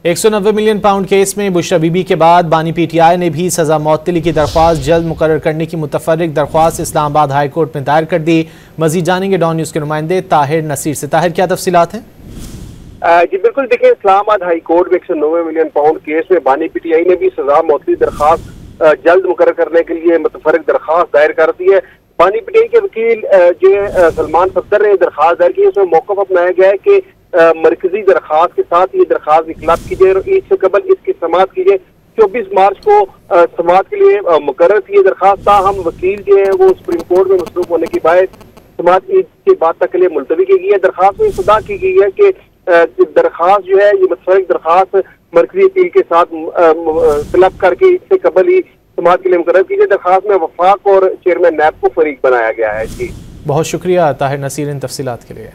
190 million pound case में बुशरा बीबी के बाद बानी PTI ने भी सजा मौतली की दरख्वास्त जल्द मुकर्रर करने की मुतफर्रिक दरख्वास्त इस्लामाबाद हाई कोर्ट में दायर कर दी। मजीद जानेंगे डॉन न्यूज़ के नुमाइंदे ताहिर नसीर से। ताहिर, क्या तफसीलात हैं? जी बिल्कुल, देखिए इस्लामाबाद हाई कोर्ट में 190 मिलियन पाउंड केस में बानी PTI ने भी सजा मौतली दरख्वास्त जल्द मुकर्रर करने के लिए मुतफर्रिक दरख्वास्त दायर कर दी है। बानी PTI के वकील जो सलमान सफदर ने दरख्वास्त दायर की है, उसमें मौक़िफ़ अपनाया गया है कि मरकजी दरख्वास्त के साथ ये दरख्वास्त इखलाफ की जाए और ईद से कबल इसकी समाअत की जाए। 24 मार्च को समाअत के लिए मुकर्रर थी ये दरख्वास्त। ताहम वकील जो है वो सुप्रीम कोर्ट में मसरूफ होने की बायस समाअत ईद के बाद तक के लिए मुलतवी की गई है। दरख्वास्त में सदा की गई है कि दरख्वास्त जो है ये मुतफर्रिक दरख्वास्त मरकजी अपील के साथ फिलअप करके इससे कबल ही समाअत के लिए मुकर्रर की जाए। दरख्वास्त में वफाक और चेयरमैन नैब को फरीक बनाया गया है। जी बहुत शुक्रिया ताहिर नसीर इन तफसीलात के लिए।